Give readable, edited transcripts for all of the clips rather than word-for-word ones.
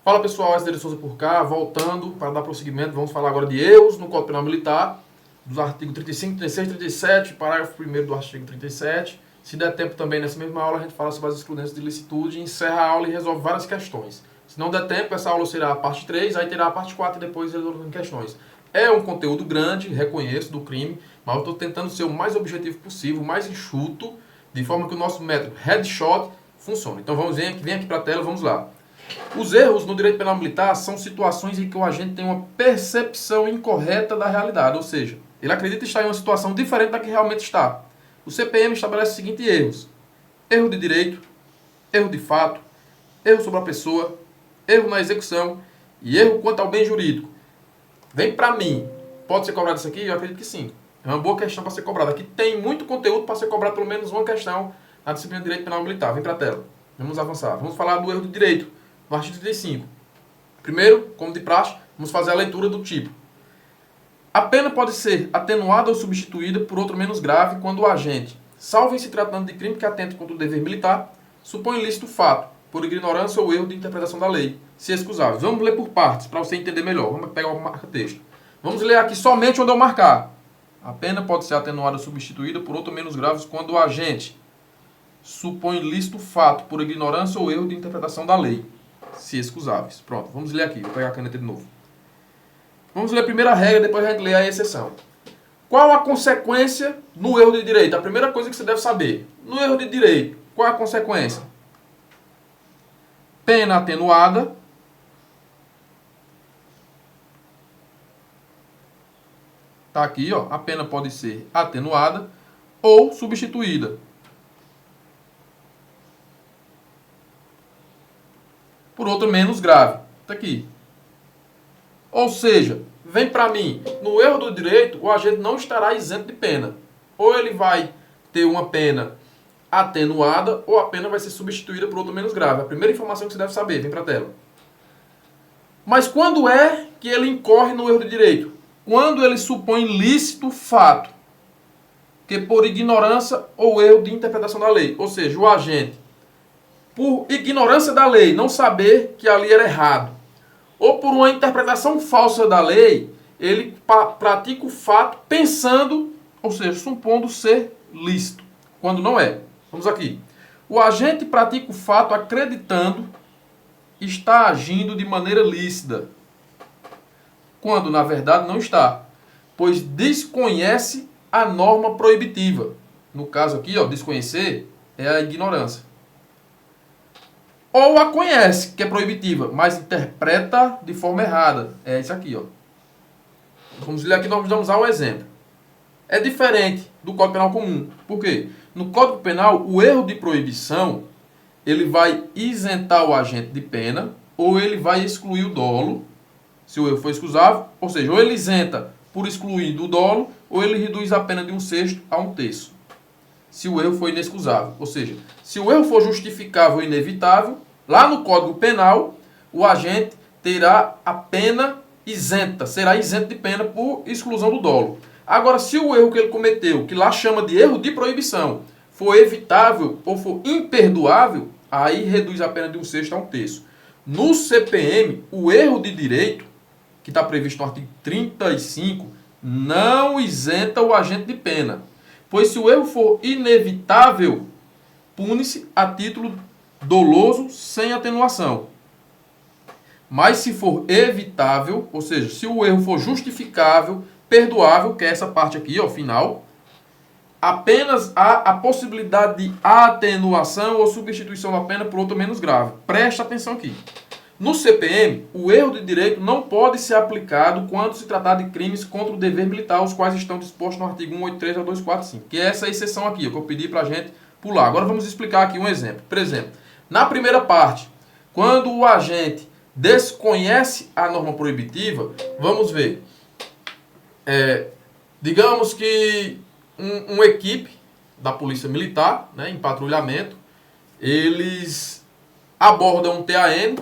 Fala pessoal, Wesley de Souza por cá, voltando para dar prosseguimento, vamos falar agora de erros no Código Penal Militar, dos artigos 35, 36, 37, parágrafo 1º do artigo 37. Se der tempo também nessa mesma aula, a gente fala sobre as excludências de ilicitude, encerra a aula e resolve várias questões. Se não der tempo, essa aula será a parte 3, aí terá a parte 4 e depois resolvendo questões. É um conteúdo grande, reconheço, do crime, mas eu estou tentando ser o mais objetivo possível, o mais enxuto, de forma que o nosso método headshot funcione. Então vem aqui para a tela, vamos lá. Os erros no direito penal militar são situações em que o agente tem uma percepção incorreta da realidade, ou seja, ele acredita estar em uma situação diferente da que realmente está. O CPM estabelece os seguintes erros: erro de direito, erro de fato, erro sobre a pessoa, erro na execução e erro quanto ao bem jurídico. Vem para mim, pode ser cobrado isso aqui? Eu acredito que sim. É uma boa questão para ser cobrada. Aqui tem muito conteúdo para ser cobrado pelo menos uma questão na disciplina de direito penal militar. Vem para a tela. Vamos avançar. Vamos falar do erro de direito, no artigo 35. Primeiro, como de praxe, vamos fazer a leitura do tipo. A pena pode ser atenuada ou substituída por outro menos grave quando o agente, salvo em se tratando de crime que atenta contra o dever militar, supõe ilícito fato, por ignorância ou erro de interpretação da lei, se excusável. Vamos ler por partes, para você entender melhor. Vamos pegar o marca-texto. Vamos ler aqui somente onde eu marcar. A pena pode ser atenuada ou substituída por outro menos grave quando o agente supõe ilícito fato, por ignorância ou erro de interpretação da lei, se excusáveis. Pronto, vamos ler aqui. Vou pegar a caneta de novo. Vamos ler a primeira regra, depois a gente lê a exceção. Qual a consequência no erro de direito? A primeira coisa que você deve saber. No erro de direito, qual a consequência? Pena atenuada. Está aqui, ó. A pena pode ser atenuada ou substituída por outro menos grave. Está aqui. Ou seja, vem para mim, no erro do direito, o agente não estará isento de pena. Ou ele vai ter uma pena atenuada, ou a pena vai ser substituída por outro menos grave. A primeira informação que você deve saber, vem para a tela. Mas quando é que ele incorre no erro do direito? Quando ele supõe lícito fato, que por ignorância ou erro de interpretação da lei. Ou seja, o agente, por ignorância da lei, não saber que ali era errado, ou por uma interpretação falsa da lei, ele pratica o fato pensando, ou seja, supondo ser lícito, quando não é. Vamos aqui. O agente pratica o fato acreditando estar agindo de maneira lícita, quando na verdade não está, pois desconhece a norma proibitiva. No caso aqui, ó, desconhecer é a ignorância. Ou a conhece, que é proibitiva, mas interpreta de forma errada. É isso aqui, ó. Vamos ler aqui, nós vamos usar um exemplo. É diferente do Código Penal comum. Por quê? No Código Penal, o erro de proibição, ele vai isentar o agente de pena, ou ele vai excluir o dolo, se o erro for excusável. Ou seja, ou ele isenta por excluir do dolo, ou ele reduz a pena de 1/6 a 1/3. Se o erro for inexcusável. Ou seja, se o erro for justificável e inevitável, lá no Código Penal, o agente terá a pena isenta, será isento de pena por exclusão do dolo. Agora, se o erro que ele cometeu, que lá chama de erro de proibição, for evitável ou for imperdoável, aí reduz a pena de 1/6 a 1/3. No CPM, o erro de direito, que está previsto no artigo 35, não isenta o agente de pena. Pois se o erro for inevitável, pune-se a título doloso sem atenuação. Mas se for evitável, ou seja, se o erro for justificável, perdoável, que é essa parte aqui, ó, final, apenas há a possibilidade de atenuação ou substituição da pena por outro menos grave. Presta atenção aqui. No CPM, o erro de direito não pode ser aplicado quando se tratar de crimes contra o dever militar, os quais estão dispostos no artigo 183 a 245, que é essa exceção aqui, que eu pedi para a gente pular. Agora vamos explicar aqui um exemplo. Por exemplo, na primeira parte, quando o agente desconhece a norma proibitiva, vamos ver. Digamos que uma equipe da Polícia Militar, né, em patrulhamento, eles abordam um TAN,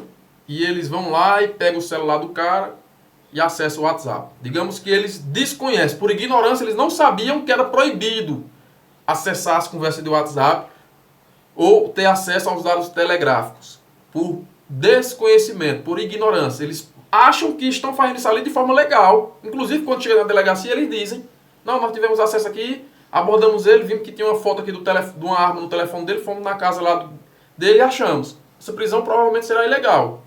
e eles vão lá e pegam o celular do cara e acessam o WhatsApp. Digamos que eles desconhecem, por ignorância, eles não sabiam que era proibido acessar as conversas de WhatsApp ou ter acesso aos dados telegráficos. Por desconhecimento, por ignorância. Eles acham que estão fazendo isso ali de forma legal. Inclusive, quando chega na delegacia, eles dizem: não, nós tivemos acesso aqui, abordamos ele, vimos que tinha uma foto aqui de uma arma no telefone dele, fomos na casa lá dele e achamos. Essa prisão provavelmente será ilegal.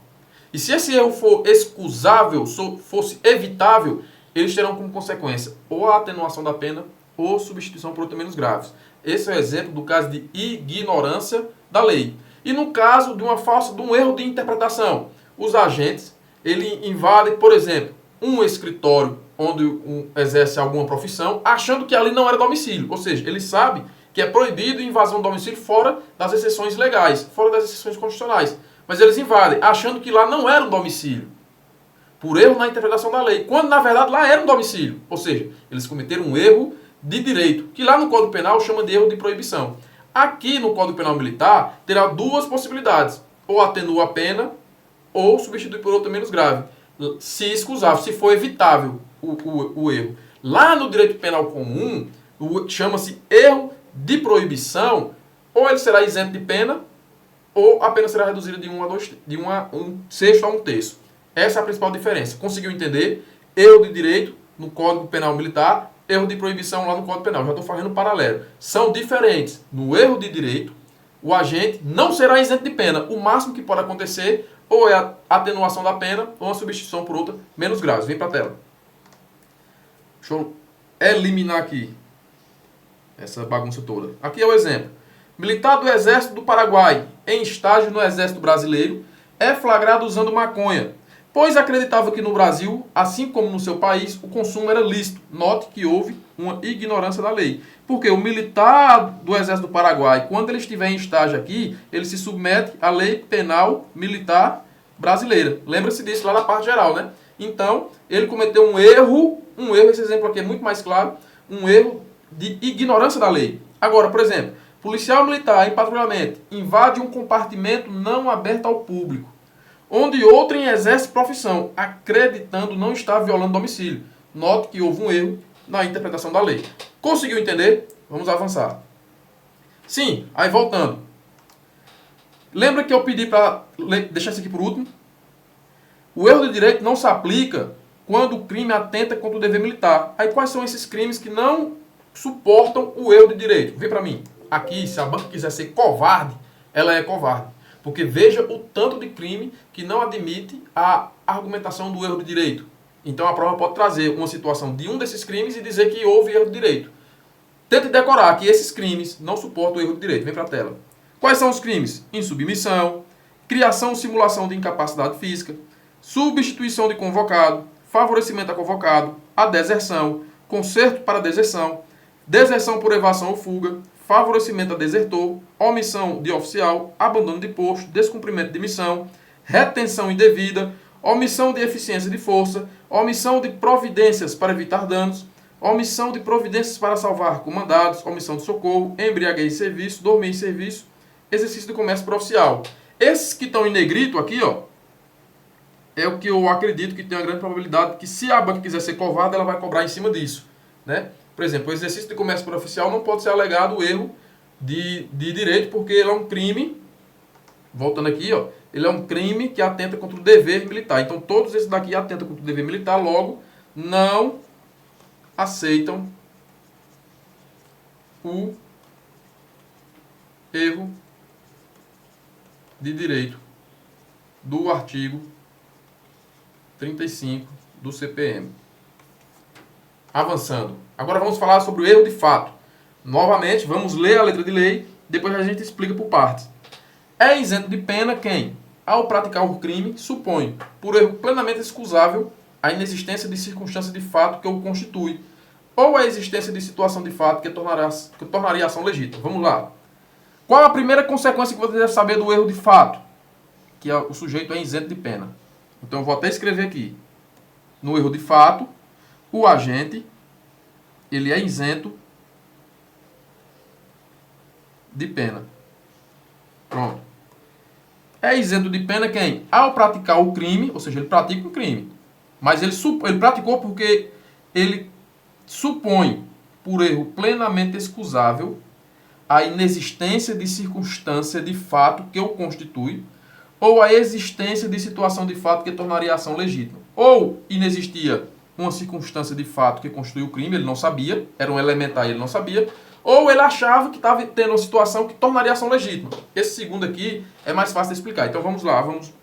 E se esse erro for excusável, fosse evitável, eles terão como consequência ou a atenuação da pena ou substituição por outra menos graves. Esse é o exemplo do caso de ignorância da lei. E no caso de um erro de interpretação, os agentes, ele invadem, por exemplo, um escritório onde exerce alguma profissão, achando que ali não era domicílio. Ou seja, ele sabe que é proibido invasão do domicílio fora das exceções legais, fora das exceções constitucionais. Mas eles invadem, achando que lá não era um domicílio, por erro na interpretação da lei, quando na verdade lá era um domicílio. Ou seja, eles cometeram um erro de direito, que lá no Código Penal chama de erro de proibição. Aqui no Código Penal Militar terá duas possibilidades: ou atenua a pena, ou substitui por outra menos grave, se escusável, se for evitável o erro. Lá no direito penal comum, chama-se erro de proibição, ou ele será isento de pena, ou a pena será reduzida de um sexto a um terço. Essa é a principal diferença. Conseguiu entender? Erro de direito no Código Penal Militar, erro de proibição lá no Código Penal. Já estou fazendo um paralelo. São diferentes. No erro de direito, o agente não será isento de pena. O máximo que pode acontecer ou é a atenuação da pena ou a substituição por outra menos grave. Vem para a tela. Deixa eu eliminar aqui essa bagunça toda. Aqui é o exemplo. Militar do Exército do Paraguai, em estágio no Exército Brasileiro, é flagrado usando maconha, pois acreditava que no Brasil, assim como no seu país, o consumo era lícito. Note que houve uma ignorância da lei. Porque o militar do Exército do Paraguai, quando ele estiver em estágio aqui, ele se submete à lei penal militar brasileira. Lembra-se disso lá na parte geral, né? Então, ele cometeu um erro, esse exemplo aqui é muito mais claro, um erro de ignorância da lei. Agora, por exemplo, policial militar em patrulhamento invade um compartimento não aberto ao público, onde outrem exerce profissão, acreditando não estar violando domicílio. Note que houve um erro na interpretação da lei. Conseguiu entender? Vamos avançar. Sim, aí voltando. Lembra que eu pedi para deixar isso aqui por último? O erro de direito não se aplica quando o crime atenta contra o dever militar. Aí quais são esses crimes que não suportam o erro de direito? Vê para mim. Aqui, se a banca quiser ser covarde, ela é covarde. Porque veja o tanto de crime que não admite a argumentação do erro de direito. Então a prova pode trazer uma situação de um desses crimes e dizer que houve erro de direito. Tente decorar que esses crimes não suportam o erro de direito. Vem para a tela. Quais são os crimes? Insubmissão, criação ou simulação de incapacidade física, substituição de convocado, favorecimento a convocado, a deserção, concerto para deserção, deserção por evasão ou fuga, favorecimento a desertor, omissão de oficial, abandono de posto, descumprimento de missão, retenção indevida, omissão de eficiência de força, omissão de providências para evitar danos, omissão de providências para salvar comandados, omissão de socorro, embriaguez em serviço, dormir em serviço, exercício de comércio por oficial. Esses que estão em negrito aqui, ó, é o que eu acredito que tem uma grande probabilidade que, se a banca quiser ser covarde, ela vai cobrar em cima disso, né? Por exemplo, o exercício de comércio por oficial não pode ser alegado erro de direito, porque ele é um crime, voltando aqui, ó, ele é um crime que atenta contra o dever militar. Então, todos esses daqui atentam contra o dever militar, logo, não aceitam o erro de direito do artigo 35 do CPM. Avançando. Agora vamos falar sobre o erro de fato. Novamente, vamos ler a letra de lei, depois a gente explica por partes. É isento de pena quem, ao praticar o crime, supõe, por erro plenamente excusável, a inexistência de circunstância de fato que o constitui, ou a existência de situação de fato que tornaria a ação legítima. Vamos lá. Qual a primeira consequência que você deve saber do erro de fato? Que o sujeito é isento de pena. Então eu vou até escrever aqui. No erro de fato, o agente, ele é isento de pena. Pronto. É isento de pena quem? Ao praticar o crime, ou seja, ele pratica um crime. Mas ele praticou porque ele supõe, por erro plenamente excusável, a inexistência de circunstância de fato que o constitui, ou a existência de situação de fato que tornaria a ação legítima. Ou inexistia uma circunstância de fato que constituiu o crime, ele não sabia, era um elementar e ele não sabia, ou ele achava que estava tendo uma situação que tornaria a ação legítima. Esse segundo aqui é mais fácil de explicar. Então vamos lá, vamos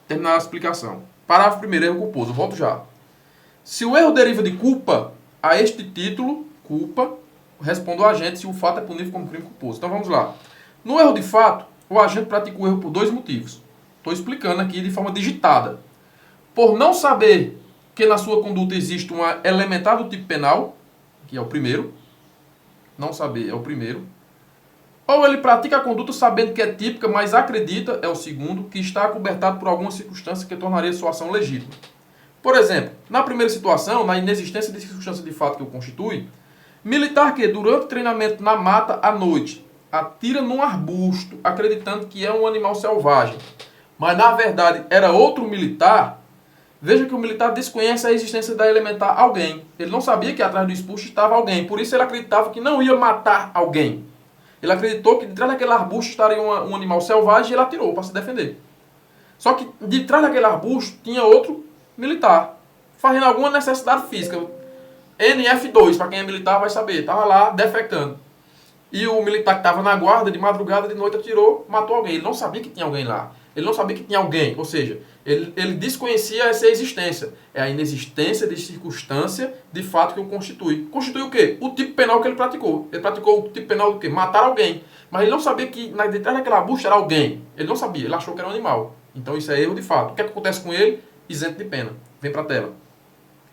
terminar a explicação. Parágrafo primeiro, erro culposo. Volto já. Se o erro deriva de culpa, a este título, culpa, responde o agente se o fato é punível como crime culposo. Então vamos lá. No erro de fato, o agente pratica o erro por dois motivos. Estou explicando aqui de forma digitada. Por não saber que na sua conduta existe um elementar do tipo penal, que é o primeiro. Não saber é o primeiro. Ou ele pratica a conduta sabendo que é típica, mas acredita, é o segundo, que está acobertado por alguma circunstância que tornaria sua ação legítima. Por exemplo, na primeira situação, na inexistência de circunstância de fato que o constitui, militar que, durante o treinamento na mata à noite, atira num arbusto, acreditando que é um animal selvagem, mas na verdade era outro militar, veja que o militar desconhece a existência da elementar alguém. Ele não sabia que atrás do arbusto estava alguém, por isso ele acreditava que não ia matar alguém. Ele acreditou que de trás daquele arbusto estaria um animal selvagem e ele atirou para se defender. Só que de trás daquele arbusto tinha outro militar, fazendo alguma necessidade física. NF2, para quem é militar vai saber, estava lá defecando. E o militar que estava na guarda, de madrugada, de noite, atirou, matou alguém. Ele não sabia que tinha alguém lá. Ele não sabia que tinha alguém. Ou seja, ele desconhecia essa existência. É a inexistência de circunstância de fato que o constitui. Constitui o quê? O tipo penal que ele praticou. Ele praticou o tipo penal do quê? Matar alguém. Mas ele não sabia que detrás daquela bucha era alguém. Ele não sabia. Ele achou que era um animal. Então isso é erro de fato. O que acontece com ele? Isento de pena. Vem para a tela.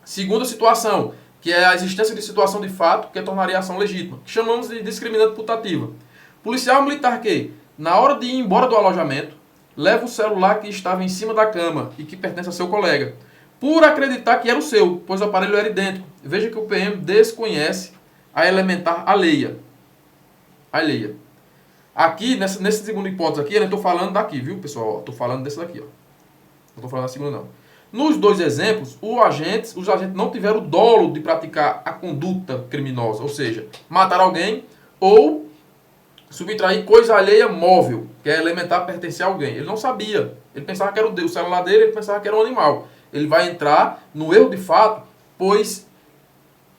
Segunda situação, que é a existência de situação de fato que tornaria a ação legítima, que chamamos de discriminante putativa. Policial militar que, na hora de ir embora do alojamento, leva o celular que estava em cima da cama e que pertence a seu colega, por acreditar que era o seu, pois o aparelho era idêntico. Veja que o PM desconhece a elementar alheia. Aqui, nessa segunda hipótese aqui, eu não estou falando daqui, viu, pessoal? Estou falando desse daqui, ó. Não estou falando da segunda, não. Nos dois exemplos, os agentes não tiveram o dolo de praticar a conduta criminosa, ou seja, matar alguém ou subtrair coisa alheia móvel, que é elementar pertencer a alguém. Ele não sabia. Ele pensava que era o celular dele, ele pensava que era um animal. Ele vai entrar no erro de fato, pois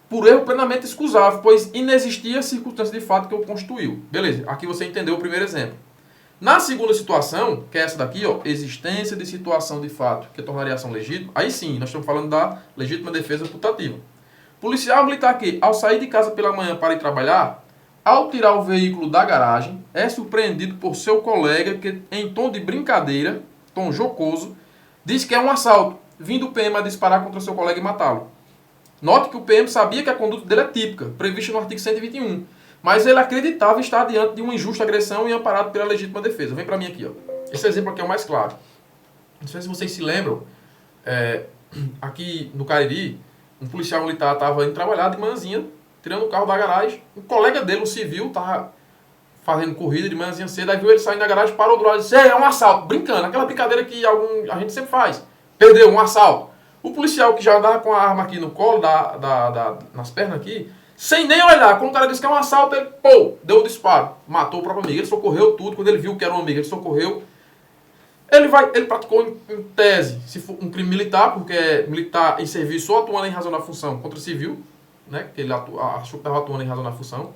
por erro plenamente excusável, pois inexistia circunstância de fato que o constituiu. Beleza, aqui você entendeu o primeiro exemplo. Na segunda situação, que é essa daqui, ó, existência de situação de fato que tornaria a ação legítima, aí sim, nós estamos falando da legítima defesa putativa. Policial militar que, ao sair de casa pela manhã para ir trabalhar, ao tirar o veículo da garagem, é surpreendido por seu colega que, em tom de brincadeira, tom jocoso, diz que é um assalto, vindo o PM a disparar contra seu colega e matá-lo. Note que o PM sabia que a conduta dele é típica, prevista no artigo 121. Mas ele acreditava estar diante de uma injusta agressão e amparado pela legítima defesa. Vem para mim aqui, ó. Esse exemplo aqui é o mais claro. Não sei se vocês se lembram, aqui no Cariri, um policial militar estava indo trabalhar de manhãzinha, tirando o carro da garagem. Um colega dele, um civil, estava fazendo corrida de manhãzinha cedo, aí viu ele saindo da garagem, parou do lado e disse: é um assalto, brincando, aquela brincadeira que a gente sempre faz. Perdeu, um assalto. O policial que já andava com a arma aqui no colo, nas pernas aqui, sem nem olhar, quando o cara disse que é um assalto, ele, deu o disparo, matou o próprio amigo, ele socorreu tudo, quando ele viu que era um amigo, ele socorreu. Ele praticou em tese, se for um crime militar, porque é militar em serviço ou atuando em razão da função contra civil, né, que ele achou que estava atuando em razão da função.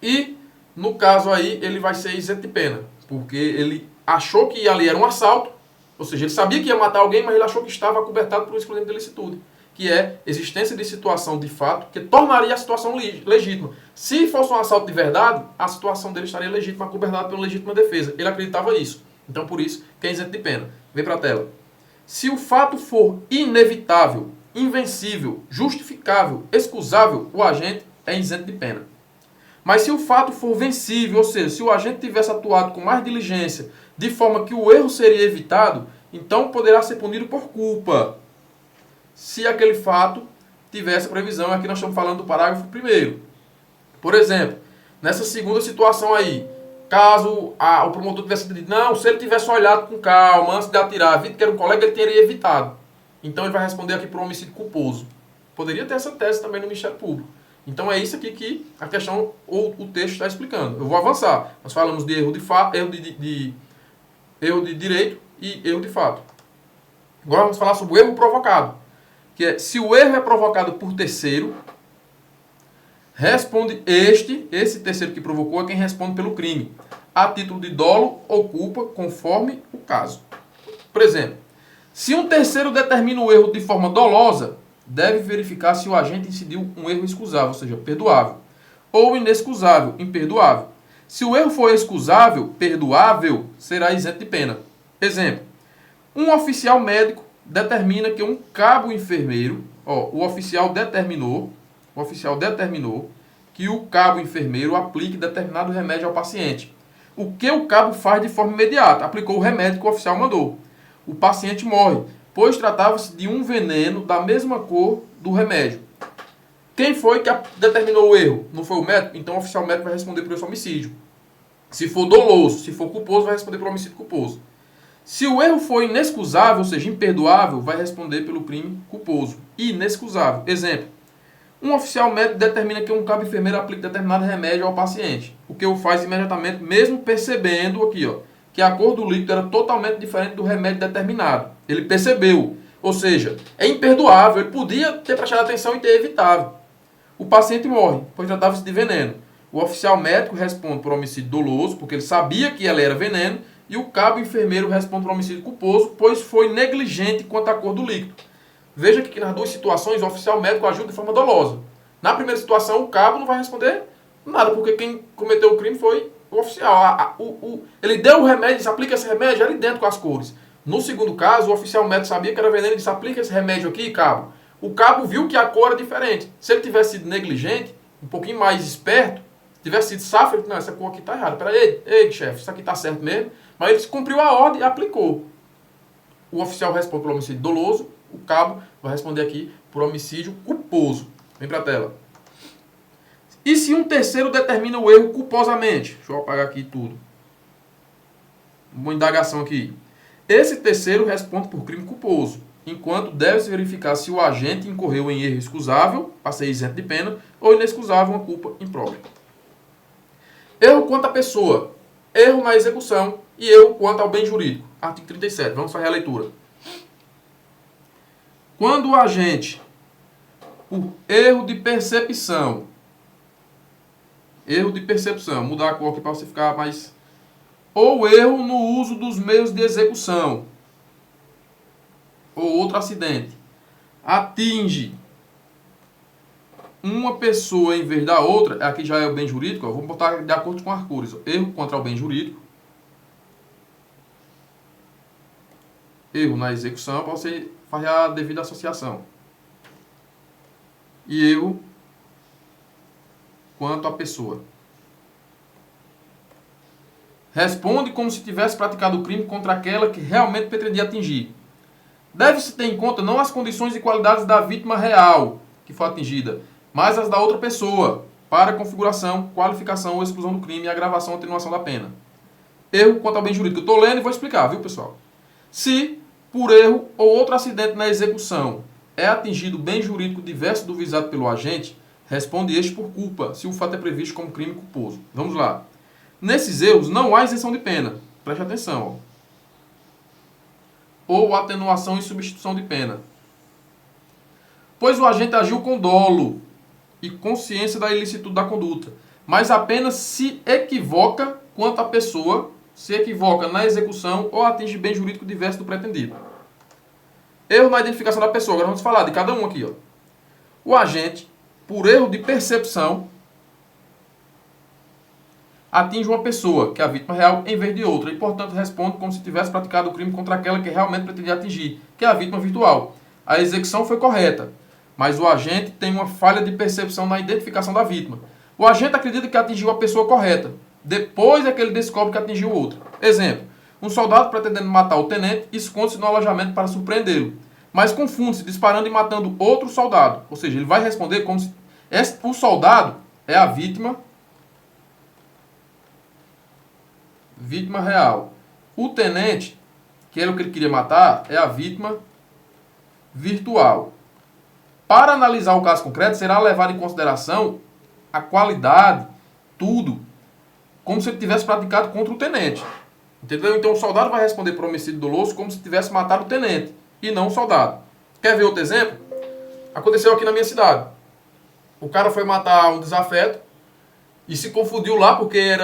E, no caso aí, ele vai ser isento de pena, porque ele achou que ali era um assalto, ou seja, ele sabia que ia matar alguém, mas ele achou que estava acobertado por um excludente de licitude, que é existência de situação de fato que tornaria a situação legítima. Se fosse um assalto de verdade, a situação dele estaria legítima, acobertada pela legítima defesa. Ele acreditava isso. Então, por isso, que é isento de pena. Vem para a tela. Se o fato for inevitável, invencível, justificável, excusável, o agente é isento de pena. Mas se o fato for vencível, ou seja, se o agente tivesse atuado com mais diligência, de forma que o erro seria evitado, então poderá ser punido por culpa. Se aquele fato tivesse previsão, aqui nós estamos falando do parágrafo 1º. Por exemplo, nessa segunda situação aí, caso o promotor tivesse dito, não, se ele tivesse olhado com calma antes de atirar, visto que era um colega, ele teria evitado. Então ele vai responder aqui por homicídio culposo. Poderia ter essa tese também no Ministério Público. Então é isso aqui que a questão ou o texto está explicando. Eu vou avançar. Nós falamos de erro de fato, erro de Erro de direito e erro de fato. Agora vamos falar sobre o erro provocado, que é se o erro é provocado por terceiro, responde esse terceiro que provocou é quem responde pelo crime, a título de dolo ou culpa, conforme o caso. Por exemplo, se um terceiro determina o erro de forma dolosa, deve verificar se o agente incidiu um erro excusável, ou seja, perdoável, ou inexcusável, imperdoável. Se o erro for excusável, perdoável, será isento de pena. Exemplo, um oficial médico determina que um cabo enfermeiro, o oficial determinou que o cabo enfermeiro aplique determinado remédio ao paciente. O que o cabo faz de forma imediata? Aplicou o remédio que o oficial mandou. O paciente morre, pois tratava-se de um veneno da mesma cor do remédio. Quem foi que determinou o erro? Não foi o médico? Então o oficial médico vai responder por esse homicídio. Se for doloso, se for culposo, vai responder pelo homicídio culposo. Se o erro for inexcusável, ou seja, imperdoável, vai responder pelo crime culposo. Inexcusável. Exemplo. Um oficial médico determina que um cabo enfermeiro aplique determinado remédio ao paciente. O que o faz imediatamente, mesmo percebendo aqui, que a cor do líquido era totalmente diferente do remédio determinado. Ele percebeu. Ou seja, é imperdoável. Ele podia ter prestado atenção e ter evitado. O paciente morre, pois tratava-se de veneno. O oficial médico responde por homicídio doloso, porque ele sabia que ela era veneno, e o cabo enfermeiro responde por homicídio culposo, pois foi negligente quanto à cor do líquido. Veja que nas duas situações o oficial médico agiu de forma dolosa. Na primeira situação, o cabo não vai responder nada, porque quem cometeu o crime foi o oficial. Ele deu o remédio, disse, aplica esse remédio, era idêntico às cores. No segundo caso, o oficial médico sabia que era veneno e disse, aplica esse remédio aqui, cabo. O cabo viu que a cor era diferente. Se ele tivesse sido negligente, um pouquinho mais esperto, tivesse sido safo, ele disse, não, essa cor aqui está errada. Peraí, ei, chefe, isso aqui está certo mesmo. Mas ele cumpriu a ordem e aplicou. O oficial responde por homicídio doloso, o cabo vai responder aqui por homicídio culposo. Vem para a tela. E se um terceiro determina o erro culposamente? Deixa eu apagar aqui tudo. Uma indagação aqui. Esse terceiro responde por crime culposo, enquanto deve-se verificar se o agente incorreu em erro excusável, para ser isento de pena, ou inexcusável, uma culpa imprópria. Erro quanto à pessoa, erro na execução e erro quanto ao bem jurídico. Artigo 37, vamos fazer a leitura. Quando o agente, por erro de percepção, mudar a cor aqui para você ficar mais... ou erro no uso dos meios de execução, ou outro acidente, atinge uma pessoa em vez da outra, aqui já é o bem jurídico, vamos botar de acordo com as cores. Erro contra o bem jurídico, erro na execução, para você fazer a devida associação. E erro quanto à pessoa. Responde como se tivesse praticado o crime contra aquela que realmente pretendia atingir. Deve-se ter em conta não as condições e qualidades da vítima real que foi atingida, mas as da outra pessoa, para configuração, qualificação ou exclusão do crime e agravação ou atenuação da pena. Erro quanto ao bem jurídico. Eu estou lendo e vou explicar, viu, pessoal? Se, por erro ou outro acidente na execução, é atingido bem jurídico diverso do visado pelo agente, responde este por culpa, se o fato é previsto como crime culposo. Vamos lá. Nesses erros não há isenção de pena. Preste atenção. Ou atenuação e substituição de pena. Pois o agente agiu com dolo e consciência da ilicitude da conduta, mas apenas se equivoca quanto à pessoa, se equivoca na execução ou atinge bem jurídico diverso do pretendido. Erro na identificação da pessoa. Agora vamos falar de cada um aqui. O agente, por erro de percepção, atinge uma pessoa, que é a vítima real, em vez de outra, e, portanto, responde como se tivesse praticado o crime contra aquela que realmente pretendia atingir, que é a vítima virtual. A execução foi correta, mas o agente tem uma falha de percepção na identificação da vítima. O agente acredita que atingiu a pessoa correta, depois é que ele descobre que atingiu outra. Exemplo, um soldado pretendendo matar o tenente esconde-se no alojamento para surpreendê-lo, mas confunde-se disparando e matando outro soldado. Ou seja, ele vai responder como se o soldado é a vítima real. O tenente, que era o que ele queria matar, é a vítima virtual. Para analisar o caso concreto, será levado em consideração a qualidade, tudo, como se ele tivesse praticado contra o tenente. Entendeu? Então o soldado vai responder por homicídio doloso como se tivesse matado o tenente e não o soldado. Quer ver outro exemplo? Aconteceu aqui na minha cidade. O cara foi matar um desafeto e se confundiu lá porque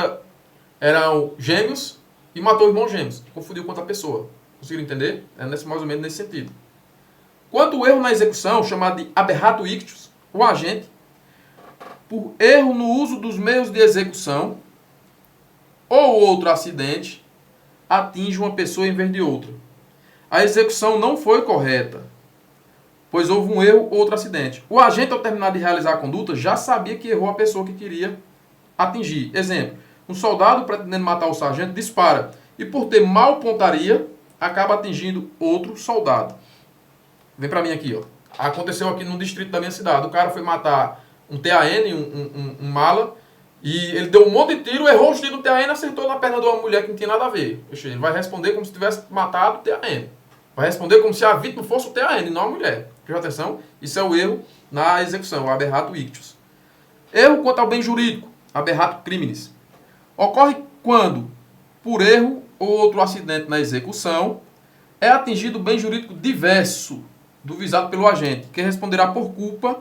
eram gêmeos e matou o irmão gêmeos. Confundiu com outra pessoa. Conseguiram entender? É mais ou menos nesse sentido. Quanto ao erro na execução, chamado de aberrato ictus, o agente, por erro no uso dos meios de execução ou outro acidente, atinge uma pessoa em vez de outra. A execução não foi correta, pois houve um erro ou outro acidente. O agente, ao terminar de realizar a conduta, já sabia que errou a pessoa que queria atingir. Exemplo, um soldado pretendendo matar o sargento dispara e, por ter mal pontaria, acaba atingindo outro soldado. Vem pra mim aqui, ó. Aconteceu aqui no distrito da minha cidade. O cara foi matar um TAN, um mala, e ele deu um monte de tiro, errou os tiros do TAN e acertou na perna de uma mulher que não tinha nada a ver. Ele vai responder como se tivesse matado o TAN. Vai responder como se a vítima fosse o TAN e não a mulher. Presta atenção, isso é o erro na execução, o aberrato ictus. Erro quanto ao bem jurídico, aberrato criminis. Ocorre quando, por erro ou outro acidente na execução, é atingido bem jurídico diverso do visado pelo agente, que responderá por culpa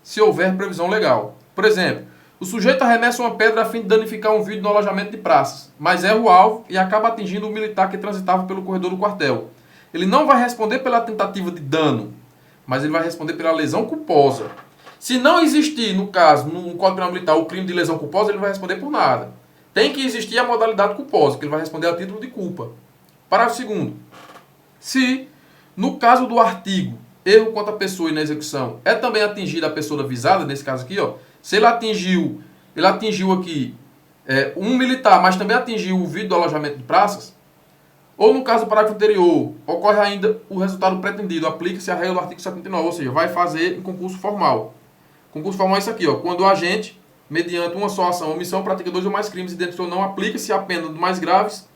se houver previsão legal. Por exemplo, o sujeito arremessa uma pedra a fim de danificar um vidro no alojamento de praças, mas erra o alvo e acaba atingindo o militar que transitava pelo corredor do quartel. Ele não vai responder pela tentativa de dano, mas ele vai responder pela lesão culposa. Se não existir, no caso, no Código Penal Militar, o crime de lesão culposa, ele não vai responder por nada. Tem que existir a modalidade culposa, que ele vai responder a título de culpa. Parágrafo 2º. Se, no caso do artigo, erro contra a pessoa e na execução, é também atingida a pessoa visada, nesse caso aqui, ó, se ele atingiu aqui um militar, mas também atingiu o vidro do alojamento de praças, ou no caso do parágrafo anterior, ocorre ainda o resultado pretendido, aplica-se a regra do artigo 79, ou seja, vai fazer em concurso formal. Concurso formal é isso aqui, ó, quando o agente, mediante uma só ação ou omissão, pratica 2 ou mais crimes idênticos ou não, aplica-se a pena dos mais graves,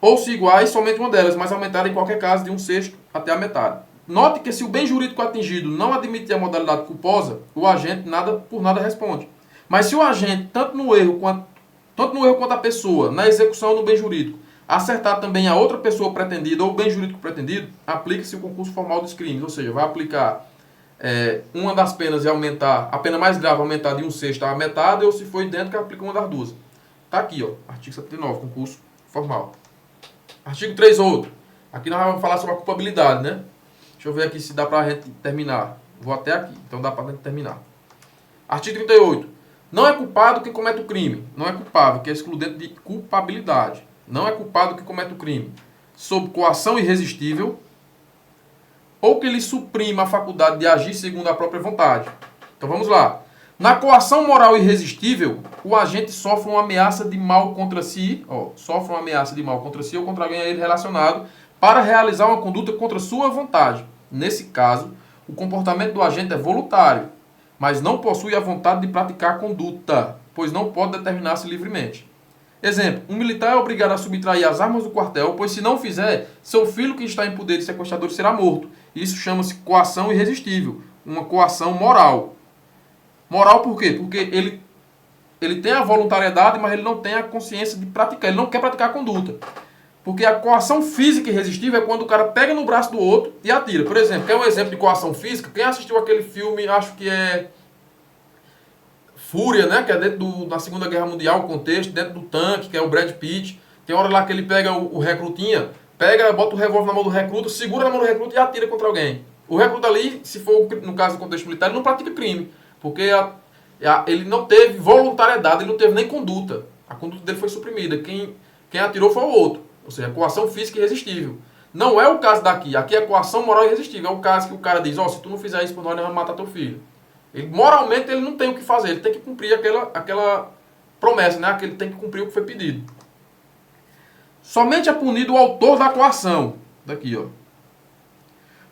ou se iguais, somente uma delas, mas aumentada em qualquer caso de 1/6 até a metade. Note que se o bem jurídico atingido não admitir a modalidade culposa, o agente por nada responde. Mas se o agente, tanto no erro quanto a pessoa, na execução ou no bem jurídico, acertar também a outra pessoa pretendida ou bem jurídico pretendido, aplica-se o concurso formal dos crimes, ou seja, vai aplicar uma das penas e aumentar, a pena mais grave aumentar de 1/6 à metade, ou se for idêntica, aplica uma das duas. Está aqui, ó, artigo 79, concurso formal. Artigo 3 outro. Aqui nós vamos falar sobre a culpabilidade, né? Deixa eu ver aqui se dá pra gente terminar. Vou até aqui, então dá pra gente terminar. Artigo 38. Não é culpado quem comete o crime. Não é culpável, que é excludente de culpabilidade. Não é culpado quem comete o crime sob coação irresistível ou que lhe suprima a faculdade de agir segundo a própria vontade. Então vamos lá. Na coação moral irresistível, o agente sofre uma ameaça de mal contra si, sofre uma ameaça de mal contra si ou contra alguém a ele relacionado para realizar uma conduta contra sua vontade. Nesse caso, o comportamento do agente é voluntário, mas não possui a vontade de praticar a conduta, pois não pode determinar-se livremente. Exemplo, um militar é obrigado a subtrair as armas do quartel, pois se não fizer, seu filho que está em poder de sequestradores será morto. Isso chama-se coação irresistível, uma coação moral. Moral por quê? Porque ele tem a voluntariedade, mas ele não tem a consciência de praticar, ele não quer praticar a conduta. Porque a coação física irresistível é quando o cara pega no braço do outro e atira. Por exemplo, quer um exemplo de coação física? Quem assistiu aquele filme, acho que é Fúria, né? Que é dentro da Segunda Guerra Mundial, o contexto, dentro do tanque, que é o Brad Pitt. Tem hora lá que ele pega o recrutinha, bota o revólver na mão do recruta, segura na mão do recruta e atira contra alguém. O recruta ali, se for no caso do contexto militar, ele não pratica crime. Porque ele não teve voluntariedade, ele não teve nem conduta. A conduta dele foi suprimida. Quem atirou foi o outro. Ou seja, coação física irresistível. Não é o caso daqui. Aqui é coação moral irresistível. É o caso que o cara diz, se tu não fizer isso por nós, nós vamos matar teu filho. Moralmente ele não tem o que fazer. Ele tem que cumprir aquela promessa, né? Que ele tem que cumprir o que foi pedido. Somente é punido o autor da coação. Daqui, ó.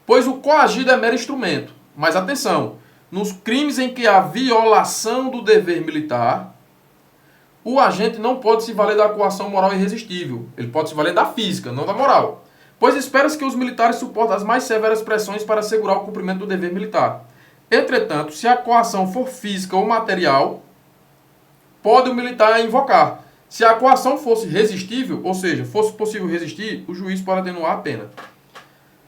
Pois o coagido é mero instrumento. Mas atenção, nos crimes em que há violação do dever militar, o agente não pode se valer da coação moral irresistível. Ele pode se valer da física, não da moral. Pois espera-se que os militares suportem as mais severas pressões para assegurar o cumprimento do dever militar. Entretanto, se a coação for física ou material, pode o militar invocar. Se a coação fosse resistível, ou seja, fosse possível resistir, o juiz pode atenuar a pena.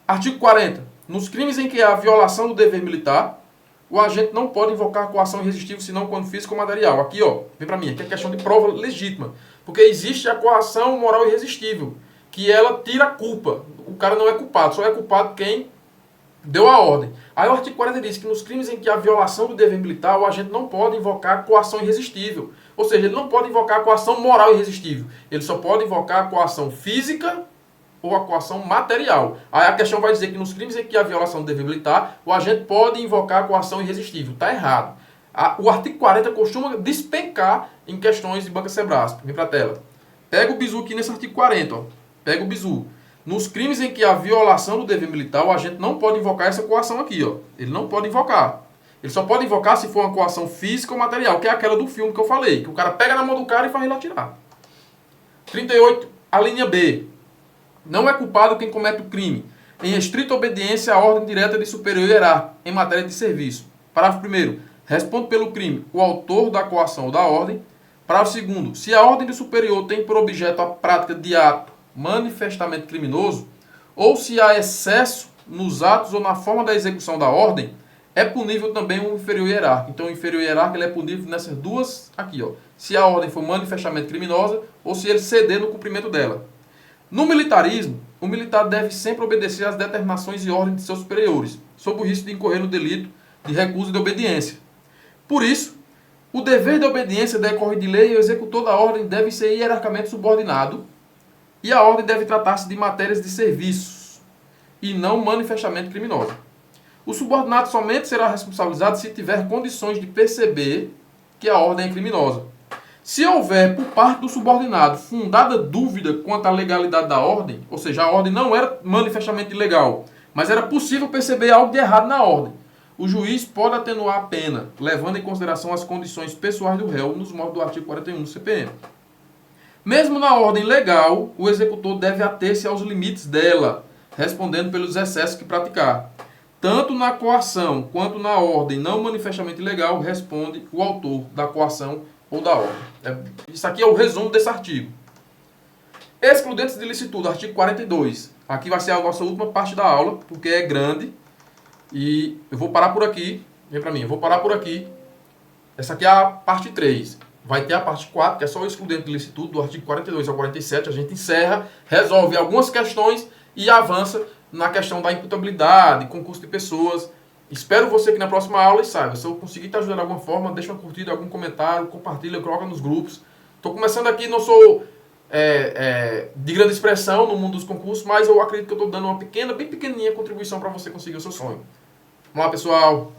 Artigo 40. Nos crimes em que há violação do dever militar, o agente não pode invocar a coação irresistível senão quando física ou material. Aqui, ó, vem pra mim, aqui é questão de prova legítima. Porque existe a coação moral irresistível, que ela tira a culpa. O cara não é culpado, só é culpado quem deu a ordem. Aí o artigo 40 diz que nos crimes em que há violação do dever militar, o agente não pode invocar a coação irresistível. Ou seja, ele não pode invocar a coação moral irresistível. Ele só pode invocar a coação física ou a coação material. Aí a questão vai dizer que nos crimes em que há violação do dever militar, o agente pode invocar a coação irresistível. Está errado. O artigo 40 costuma despencar em questões de banca Sebrasp. Vem para a tela. Pega o bizu aqui nesse artigo 40. Ó. Pega o bizu. Nos crimes em que há violação do dever militar, o agente não pode invocar essa coação aqui. Ó. Ele não pode invocar. Ele só pode invocar se for uma coação física ou material, que é aquela do filme que eu falei. Que o cara pega na mão do cara e faz ele atirar. 38. A linha B. Não é culpado quem comete o crime, em estrita obediência à ordem direta de superior hierárquico, em matéria de serviço. Parágrafo 1º. Responde pelo crime o autor da coação ou da ordem. Parágrafo 2º. Se a ordem do superior tem por objeto a prática de ato manifestamente criminoso, ou se há excesso nos atos ou na forma da execução da ordem, é punível também o inferior hierárquico. Então, o inferior hierárquico ele é punível nessas duas aqui, ó. Se a ordem for manifestamente criminosa, ou se ele ceder no cumprimento dela. No militarismo, o militar deve sempre obedecer às determinações e ordens de seus superiores, sob o risco de incorrer no delito de recusa de obediência. Por isso, o dever de obediência decorre de lei e o executor da ordem deve ser hierarquicamente subordinado e a ordem deve tratar-se de matérias de serviços e não manifestamente criminosa. O subordinado somente será responsabilizado se tiver condições de perceber que a ordem é criminosa. Se houver, por parte do subordinado, fundada dúvida quanto à legalidade da ordem, ou seja, a ordem não era manifestamente ilegal, mas era possível perceber algo de errado na ordem, o juiz pode atenuar a pena, levando em consideração as condições pessoais do réu, nos moldes do artigo 41 do CPM. Mesmo na ordem legal, o executor deve ater-se aos limites dela, respondendo pelos excessos que praticar. Tanto na coação quanto na ordem não manifestamente ilegal, responde o autor da coação ou da ordem. Isso aqui é o resumo desse artigo. Excludentes de licitude, artigo 42. Aqui vai ser a nossa última parte da aula, porque é grande. E eu vou parar por aqui. Vem pra mim, eu vou parar por aqui. Essa aqui é a parte 3. Vai ter a parte 4, que é só o excludente de licitude, do artigo 42 ao 47. A gente encerra, resolve algumas questões e avança na questão da imputabilidade, concurso de pessoas. Espero você aqui na próxima aula e saiba, se eu conseguir te ajudar de alguma forma, deixa uma curtida, algum comentário, compartilha, coloca nos grupos. Estou começando aqui, não sou de grande expressão no mundo dos concursos, mas eu acredito que eu estou dando uma pequena, bem pequenininha contribuição para você conseguir o seu sonho. Vamos lá, pessoal!